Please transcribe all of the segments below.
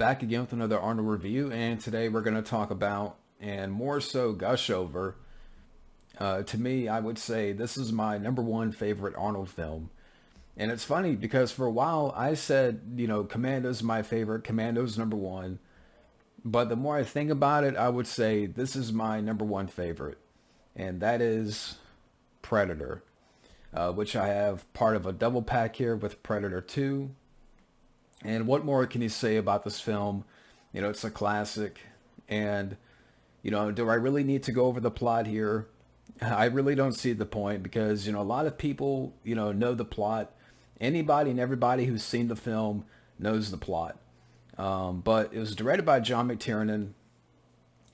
Back again with another Arnold review, and today we're going to talk about, and more so gush over, to me, I would say this is my number one favorite Arnold film. And it's funny because for a while I said, Commando's my favorite, Commando's number one. But the more I think about it, I would say this is my number one favorite, and that is Predator, which I have part of a double pack here with Predator 2. And what more can you say about this film? It's a classic. And, do I really need to go over the plot here? I really don't see the point because, a lot of people, know the plot. Anybody and everybody who's seen the film knows the plot. But it was directed by John McTiernan.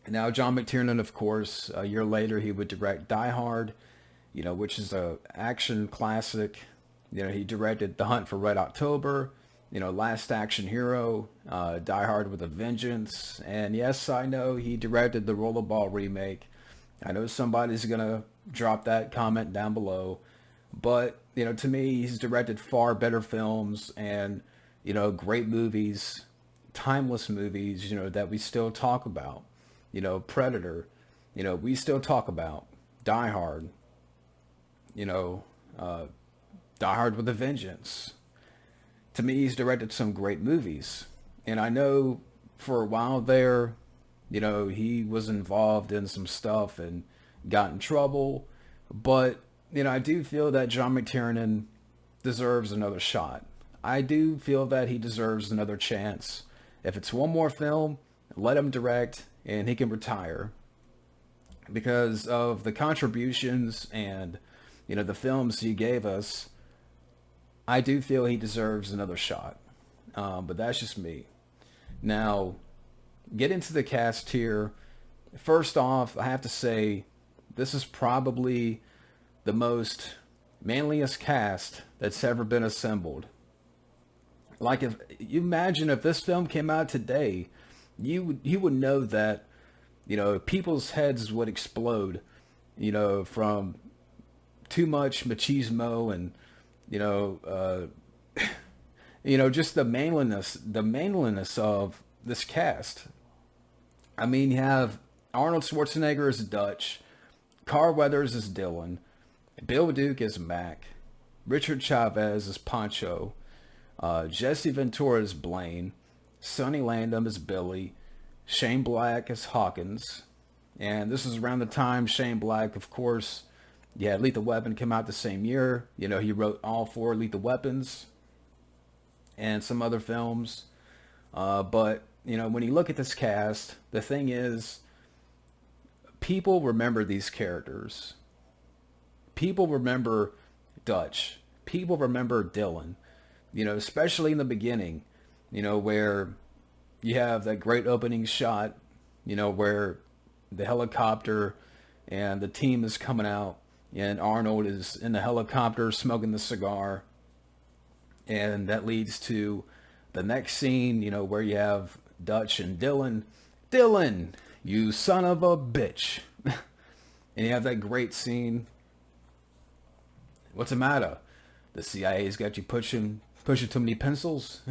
Now, John McTiernan, of course, a year later, he would direct Die Hard, which is a action classic. He directed The Hunt for Red October, Last Action Hero, Die Hard with a Vengeance. And yes, I know he directed the Rollerball remake. I know somebody's going to drop that comment down below. But, to me, he's directed far better films and, great movies, timeless movies, that we still talk about. Predator, we still talk about. Die Hard, Die Hard with a Vengeance. To me, he's directed some great movies. And I know for a while there, he was involved in some stuff and got in trouble. But, I do feel that John McTiernan deserves another shot. I do feel that he deserves another chance. If it's one more film, let him direct and he can retire. Because of the contributions and, the films he gave us, I do feel he deserves another shot. But that's just me. Now, get into the cast here. First off, I have to say, this is probably the most manliest cast that's ever been assembled. Like, if you imagine if this film came out today, you would know that, people's heads would explode, from too much machismo and, just the manliness of this cast. I mean, you have Arnold Schwarzenegger as Dutch, Carl Weathers as Dylan, Bill Duke as Mac, Richard Chavez as Pancho, Jesse Ventura as Blaine, Sonny Landham as Billy, Shane Black as Hawkins. And this is around the time Shane Black, of course, Lethal Weapon came out the same year. He wrote all 4 Lethal Weapons and some other films. But, when you look at this cast, the thing is, people remember these characters. People remember Dutch. People remember Dylan. Especially in the beginning, where you have that great opening shot, where the helicopter and the team is coming out and Arnold is in the helicopter smoking the cigar. And that leads to the next scene, where you have Dutch and Dylan. Dylan, you son of a bitch. And you have that great scene. What's the matter? The CIA's got you pushing too many pencils.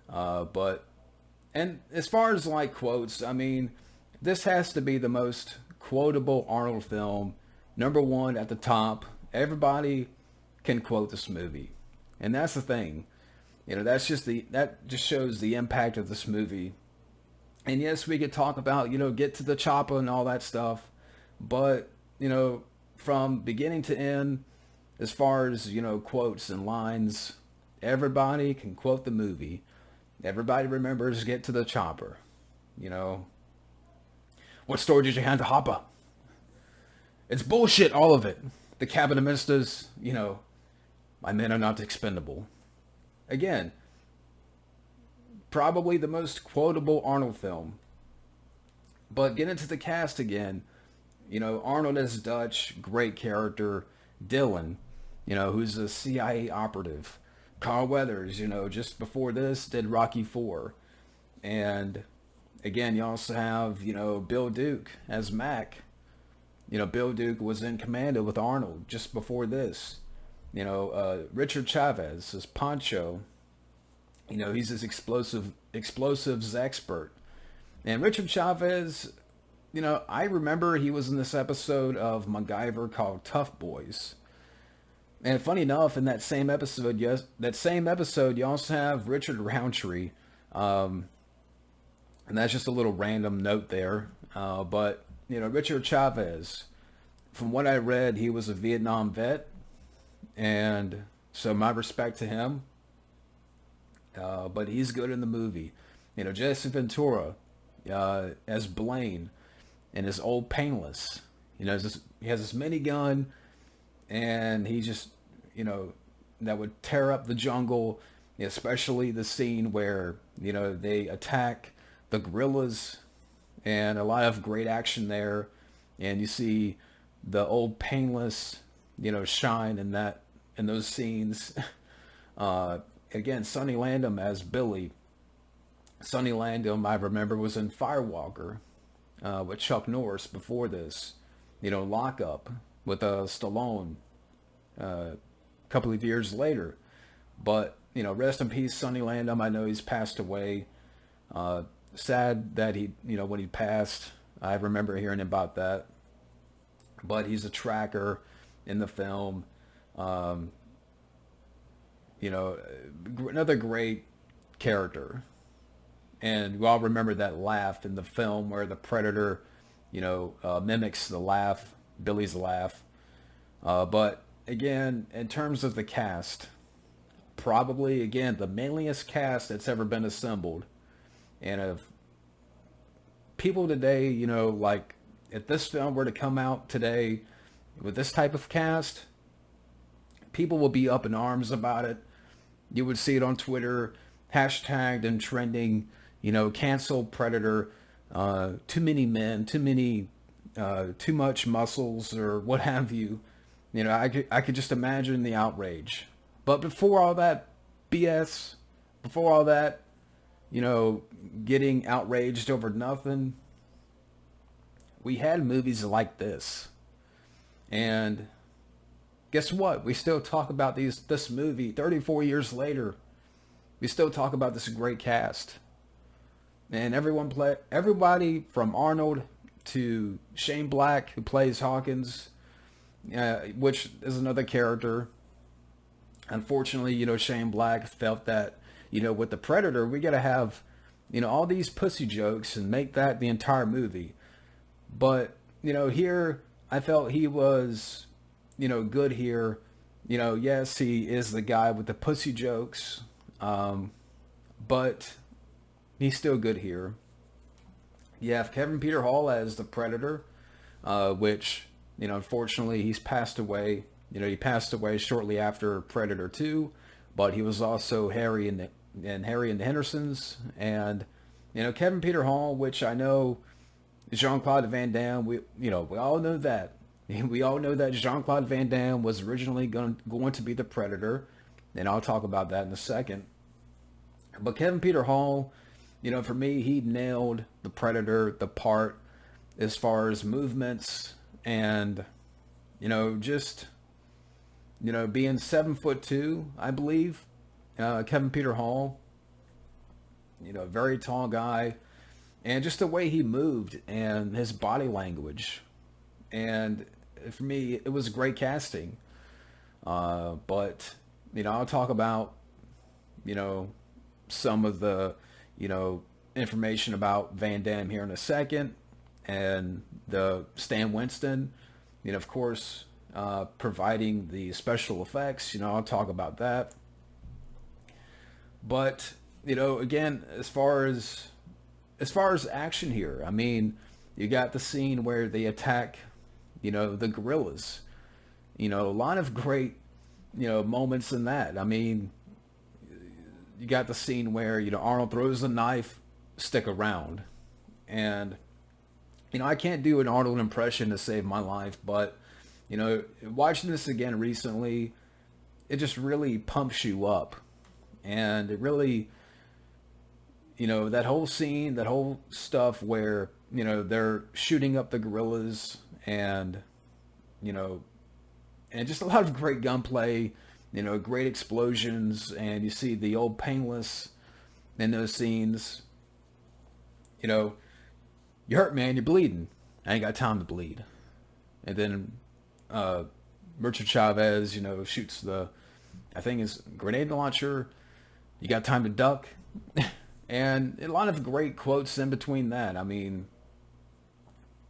And as far as like quotes, I mean, this has to be the most quotable Arnold film. Number one at the top. Everybody can quote this movie. And that's the thing. That just shows the impact of this movie. And yes, we could talk about, get to the chopper and all that stuff. But, from beginning to end, as far as, quotes and lines, everybody can quote the movie. Everybody remembers Get to the Chopper. What story did you hand to Hopper? It's bullshit, all of it. The cabinet ministers, my men are not expendable. Again, probably the most quotable Arnold film. But get into the cast again. Arnold as Dutch, great character. Dylan, who's a CIA operative. Carl Weathers, just before this, did Rocky IV. And again, you also have, Bill Duke as Mac. Bill Duke was in Commando with Arnold just before this. Richard Chavez as Pancho. He's this explosive explosives expert. And Richard Chavez, I remember he was in this episode of MacGyver called Tough Boys. And funny enough, in that same episode, you also have Richard Roundtree, and that's just a little random note there. But Richard Chavez, from what I read, he was a Vietnam vet, and so my respect to him. But he's good in the movie. Jesse Ventura, as Blaine, and his old Painless. He has this minigun, and he just, that would tear up the jungle, especially the scene where, they attack the gorillas, and a lot of great action there. And you see the old Painless, shine in those scenes. Again, Sonny Landham as Billy. Sonny Landham, I remember, was in Firewalker with Chuck Norris before this. Lockup with Stallone a couple of years later. But, rest in peace, Sonny Landham. I know he's passed away. Sad that when he passed, I remember hearing about that. But he's a tracker in the film. Another great character. And we all remember that laugh in the film where the Predator, mimics the laugh, Billy's laugh. But again, in terms of the cast, probably, again, the manliest cast that's ever been assembled. And if people today, like, if this film were to come out today with this type of cast, people will be up in arms about it. You would see it on Twitter, hashtagged and trending, cancel Predator, too many men, too much muscles, or what have you. I could just imagine the outrage. But before all that BS, before all that, getting outraged over nothing, we had movies like this. And guess what? We still talk about this movie 34 years later. We still talk about this great cast. And everybody from Arnold to Shane Black, who plays Hawkins, which is another character. Unfortunately, Shane Black felt that, with the Predator, we got to have, all these pussy jokes and make that the entire movie. But, here, I felt he was, good here. Yes, he is the guy with the pussy jokes, but he's still good here. You have Kevin Peter Hall as the Predator, which, unfortunately, he's passed away. He passed away shortly after Predator 2, but he was also Harry in Harry and the Hendersons. And, Kevin Peter Hall, which I know Jean-Claude Van Damme, we all know that. We all know that Jean-Claude Van Damme was originally going to be the Predator, and I'll talk about that in a second. But Kevin Peter Hall, for me, he nailed the Predator, the part, as far as movements and, just, being 7'2", I believe. Kevin Peter Hall, very tall guy, and just the way he moved and his body language. And for me, it was great casting. But, I'll talk about, some of the, information about Van Damme here in a second. And the Stan Winston, of course, providing the special effects. I'll talk about that. But, again, as far as action here, I mean, you got the scene where they attack, the gorillas. A lot of great, moments in that. I mean, you got the scene where, Arnold throws the knife, stick around. And, I can't do an Arnold impression to save my life, but, watching this again recently, it just really pumps you up. And it really, that whole scene, that whole stuff where, they're shooting up the gorillas and, and just a lot of great gunplay, great explosions. And you see the old Painless, in those scenes, you know, you hurt, man, you're bleeding. I ain't got time to bleed. And then Richard Chavez, shoots I think it's grenade launcher. You got time to duck. And a lot of great quotes in between that. I mean,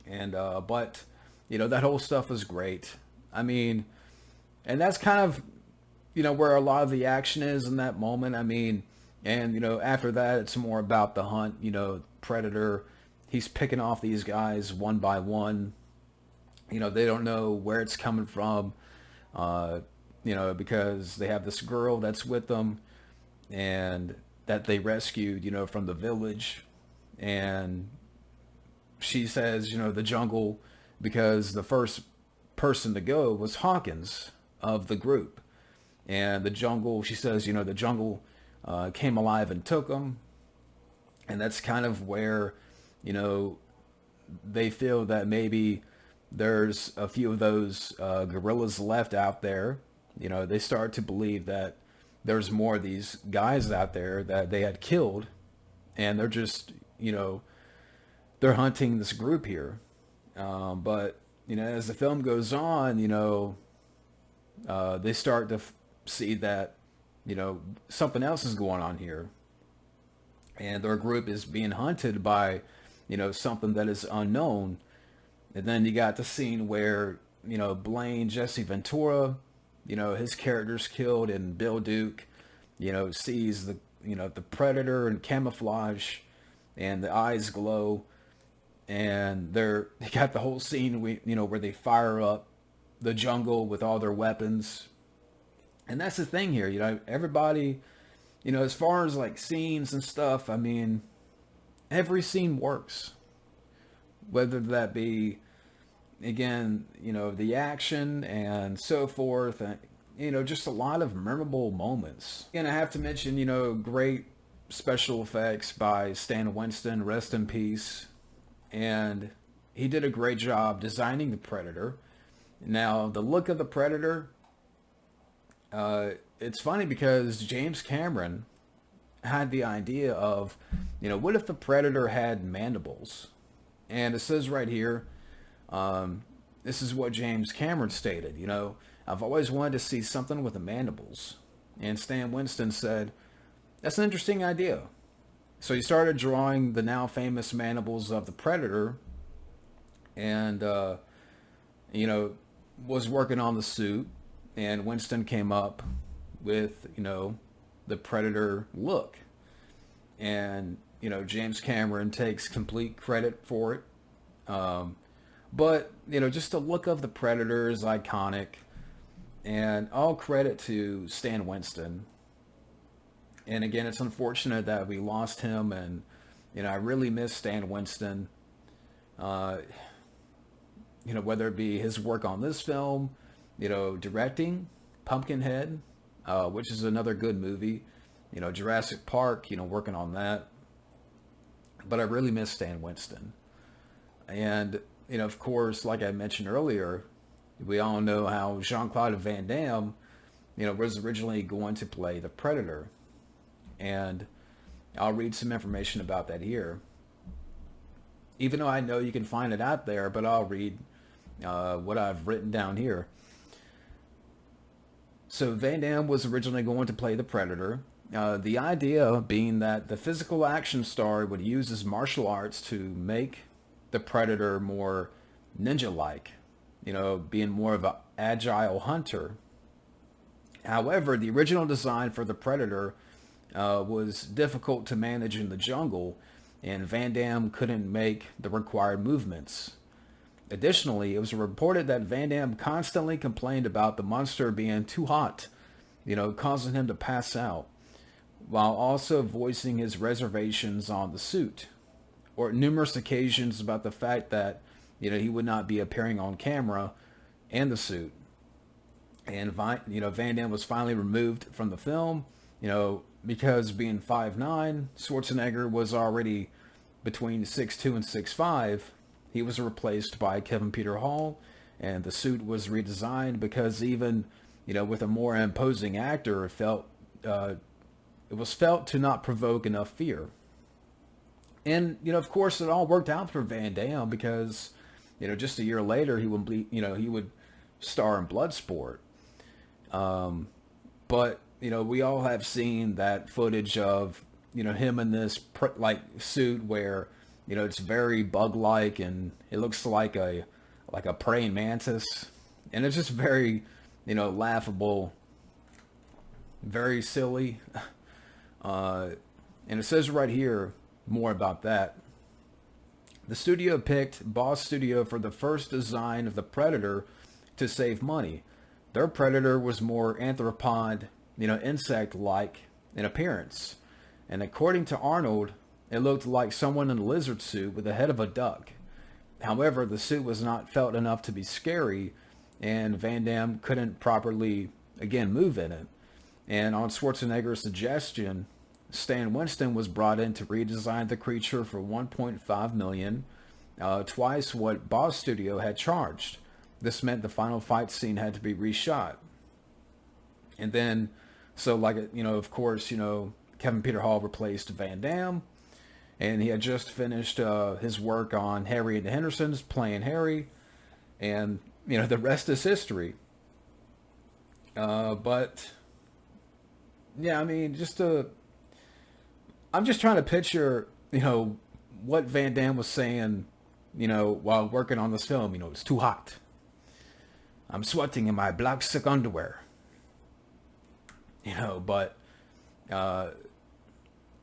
but, that whole stuff was great. I mean, and that's kind of, where a lot of the action is in that moment. I mean, and, after that, it's more about the hunt, Predator. He's picking off these guys one by one. They don't know where it's coming from, because they have this girl that's with them and that they rescued, from the village. And she says, the jungle, because the first person to go was Hawkins of the group. And the jungle, she says, the jungle came alive and took them. And that's kind of where, they feel that maybe there's a few of those guerrillas left out there. They start to believe that there's more of these guys out there that they had killed. And they're just, they're hunting this group here. But, as the film goes on, they start to see that, something else is going on here. And their group is being hunted by, something that is unknown. And then you got the scene where, Blaine, Jesse Ventura, his character's killed, and Bill Duke, sees the Predator in camouflage, and the eyes glow. And they got the whole scene, where they fire up the jungle with all their weapons. And that's the thing here, everybody, as far as like scenes and stuff, I mean, every scene works. Whether that be, again, the action and so forth, and, just a lot of memorable moments. And I have to mention, great special effects by Stan Winston, rest in peace. And he did a great job designing the Predator. Now, the look of the Predator, it's funny because James Cameron had the idea of, what if the Predator had mandibles? And it says right here, this is what James Cameron stated, I've always wanted to see something with the mandibles. And Stan Winston said, that's an interesting idea. So he started drawing the now famous mandibles of the Predator, and, was working on the suit, and Winston came up with, the Predator look. And, James Cameron takes complete credit for it. But, just the look of the Predator is iconic, and all credit to Stan Winston. And again, it's unfortunate that we lost him, and, I really miss Stan Winston. Whether it be his work on this film, directing Pumpkinhead, which is another good movie, Jurassic Park, working on that. But I really miss Stan Winston. And, of course, like I mentioned earlier, we all know how Jean-Claude Van Damme, was originally going to play the Predator. And I'll read some information about that here. Even though I know you can find it out there, but I'll read what I've written down here. So Van Damme was originally going to play the Predator. The idea being that the physical action star would use his martial arts to make the Predator more ninja-like, being more of an agile hunter. However, the original design for the Predator was difficult to manage in the jungle, and Van Damme couldn't make the required movements. Additionally, it was reported that Van Damme constantly complained about the monster being too hot, causing him to pass out, while also voicing his reservations on the suit, or numerous occasions about the fact that, he would not be appearing on camera in the suit. And, Van Damme was finally removed from the film, because being 5'9", Schwarzenegger was already between 6'2" and 6'5". He was replaced by Kevin Peter Hall, and the suit was redesigned because even, with a more imposing actor, it felt it was felt to not provoke enough fear. And, of course, it all worked out for Van Damme because, just a year later, he would be, he would star in Bloodsport. But, we all have seen that footage of, him in this, suit where, it's very bug-like and it looks like a praying mantis. And it's just very, laughable, very silly. And it says right here, more about that. The studio picked Boss Studio for the first design of the Predator to save money. Their Predator was more arthropod, insect-like in appearance. And according to Arnold, it looked like someone in a lizard suit with the head of a duck. However, the suit was not felt enough to be scary, and Van Damme couldn't properly, again, move in it. And on Schwarzenegger's suggestion, Stan Winston was brought in to redesign the creature for $1.5 million, twice what Boss Studio had charged. This meant the final fight scene had to be reshot. And then, so of course, Kevin Peter Hall replaced Van Damme, and he had just finished his work on Harry and the Hendersons, playing Harry, and, the rest is history. But, yeah, I mean, I'm just trying to picture, what Van Damme was saying, while working on this film. It's too hot. I'm sweating in my black silk underwear. But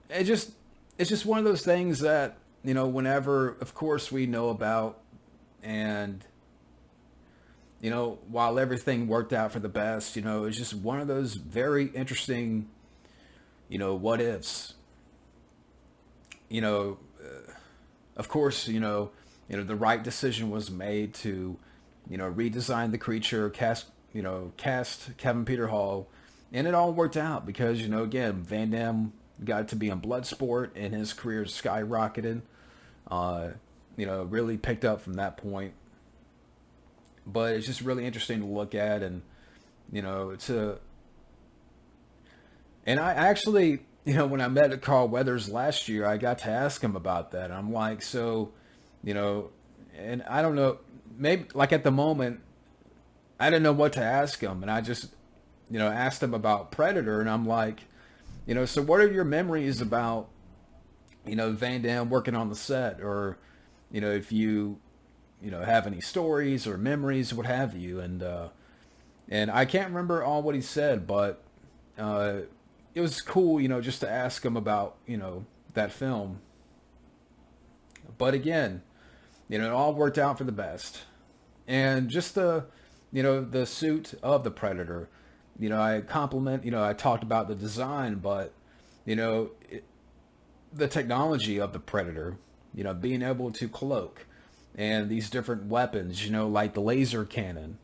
it's just one of those things that, whenever, of course, we know about, and, while everything worked out for the best, it's just one of those very interesting, what ifs. Of course, the right decision was made to, redesign the creature, cast Kevin Peter Hall, and it all worked out because, again, Van Damme got to be in Bloodsport and his career skyrocketed, really picked up from that point. But it's just really interesting to look at, and, and I actually, when I met Carl Weathers last year, I got to ask him about that. I'm like, so, and I don't know, maybe at the moment, I didn't know what to ask him. And I just, asked him about Predator, and I'm like, so what are your memories about, Van Damme working on the set, or, if you, have any stories or memories, what have you. And I can't remember all what he said, but, it was cool, just to ask him about, that film. But again, it all worked out for the best. And just the suit of the Predator, I compliment, I talked about the design, but, the technology of the Predator, being able to cloak, and these different weapons, like the laser cannon.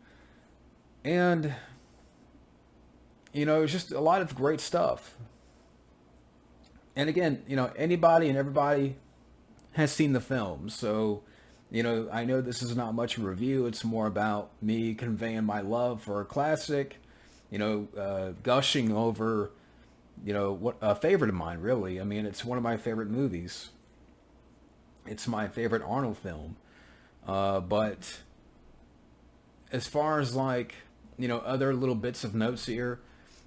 And, it's just a lot of great stuff. And again, anybody and everybody has seen the film. So, I know this is not much of a review. It's more about me conveying my love for a classic, gushing over, what a favorite of mine, really. I mean, it's one of my favorite movies. It's my favorite Arnold film. But as far as other little bits of notes here,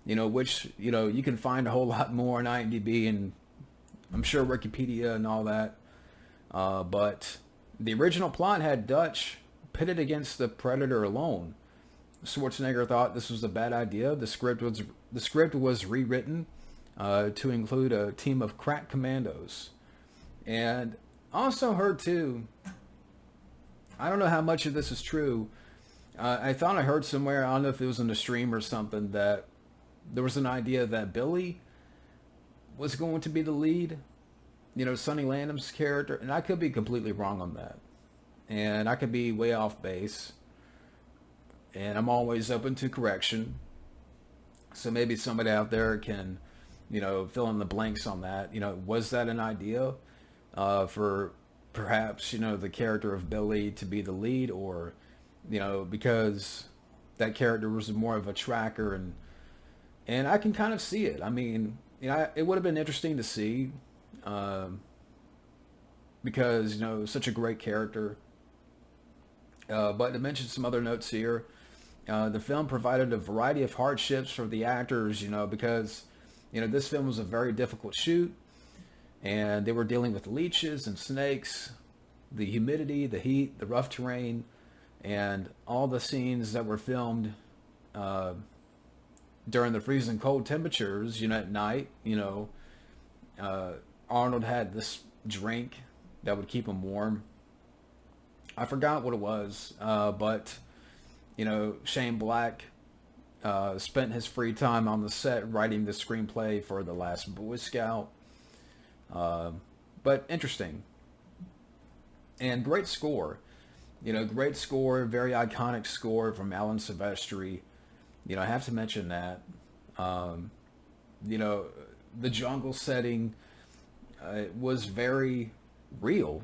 which, you can find a whole lot more on IMDb and I'm sure Wikipedia and all that. But the original plot had Dutch pitted against the Predator alone. Schwarzenegger thought this was a bad idea. The script was rewritten to include a team of crack commandos. And I also heard too, I don't know how much of this is true. I thought I heard somewhere, I don't know if it was in a stream or something, that there was an idea that Billy was going to be the lead, Sonny Landham's character, and I could be completely wrong on that. And I could be way off base. And I'm always open to correction. So maybe somebody out there can, fill in the blanks on that. Was that an idea for perhaps, the character of Billy to be the lead, or, because that character was more of a tracker, and I can kind of see it. I mean, it would have been interesting to see, because such a great character. But to mention some other notes here, the film provided a variety of hardships for the actors, because this film was a very difficult shoot, and they were dealing with leeches and snakes, the humidity, the heat, the rough terrain, and all the scenes that were filmed uh, during the freezing cold temperatures, at night. Uh, Arnold had this drink that would keep him warm. I forgot what it was, but Shane Black spent his free time on the set writing the screenplay for The Last Boy Scout. But interesting. And great score. Great score, very iconic score from Alan Silvestri. I have to mention that. Um, the jungle setting was very real.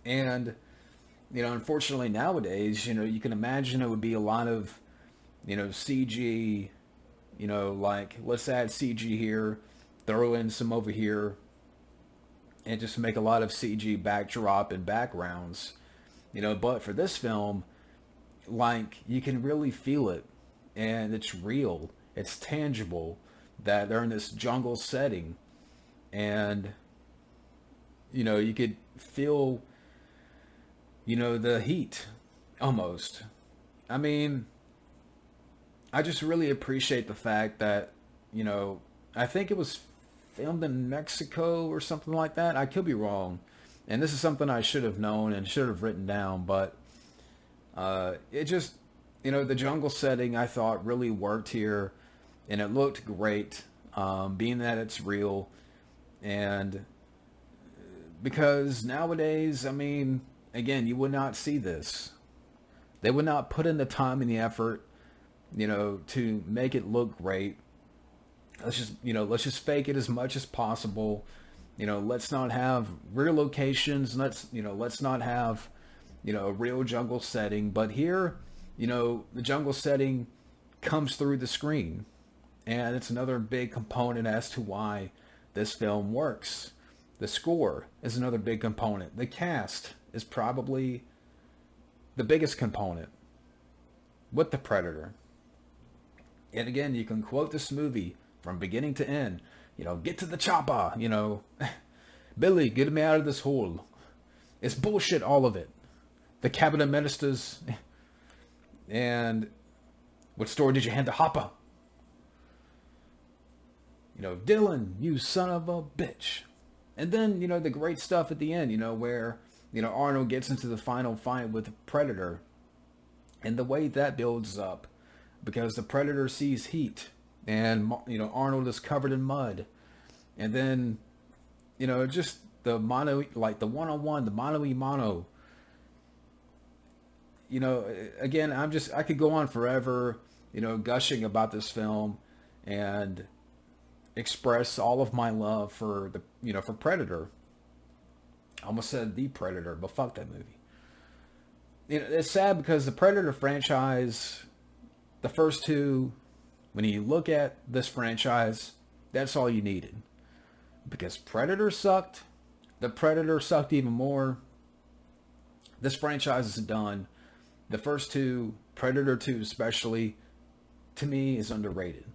And, unfortunately nowadays, you can imagine it would be a lot of, CG, like, let's add CG here, throw in some over here, and just make a lot of CG backdrop and backgrounds. But for this film, like, you can really feel it, and it's real, it's tangible, that they're in this jungle setting, and, you could feel, the heat, almost. I mean, I just really appreciate the fact that, I think it was filmed in Mexico or something like that. I could be wrong. And this is something I should have known and should have written down, but it just, the jungle setting I thought really worked here, and it looked great, being that it's real. And because nowadays, I mean, again, you would not see this. They would not put in the time and the effort, to make it look great. Let's just fake it as much as possible. Let's not have real locations. Let's not have, a real jungle setting. But here, the jungle setting comes through the screen. And it's another big component as to why this film works. The score is another big component. The cast is probably the biggest component with The Predator. And again, you can quote this movie from beginning to end. Get to the chopper, Billy, get me out of this hole. It's bullshit, all of it. The cabinet ministers. And what story did you hand to Hopper? Dylan, you son of a bitch. And then, the great stuff at the end, where, Arnold gets into the final fight with the Predator. And the way that builds up. Because the Predator sees heat. And, Arnold is covered in mud. And then, just the mono, like the one-on-one, the mano-y-mano. Again, I could go on forever, gushing about this film. And express all of my love for for Predator. I almost said The Predator, but fuck that movie. It's sad because the Predator franchise, the first two, when you look at this franchise, that's all you needed. Because Predator sucked, the Predator sucked even more. This franchise is done. The first two, Predator 2 especially, to me is underrated.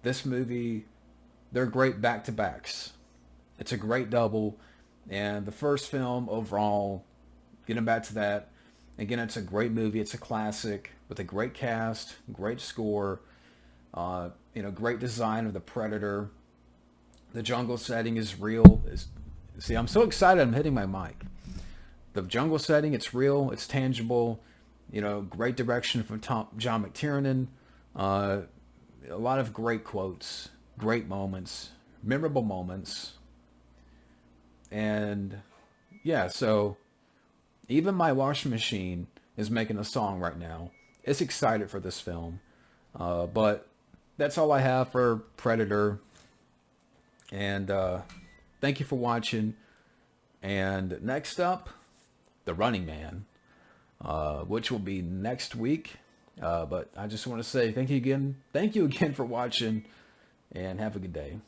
This movie, they're great back-to-backs. It's a great double. And the first film overall, getting back to that, again, it's a great movie. It's a classic with a great cast, great score, great design of the Predator. The jungle setting is real. See, I'm so excited I'm hitting my mic. The jungle setting, it's real. It's tangible. Great direction from John McTiernan. A lot of great quotes, great moments, memorable moments. And yeah, so even my washing machine is making a song right now. It's excited for this film. But that's all I have for Predator. And thank you for watching. And next up, The Running Man, which will be next week. But I just want to say thank you again for watching. and have a good day.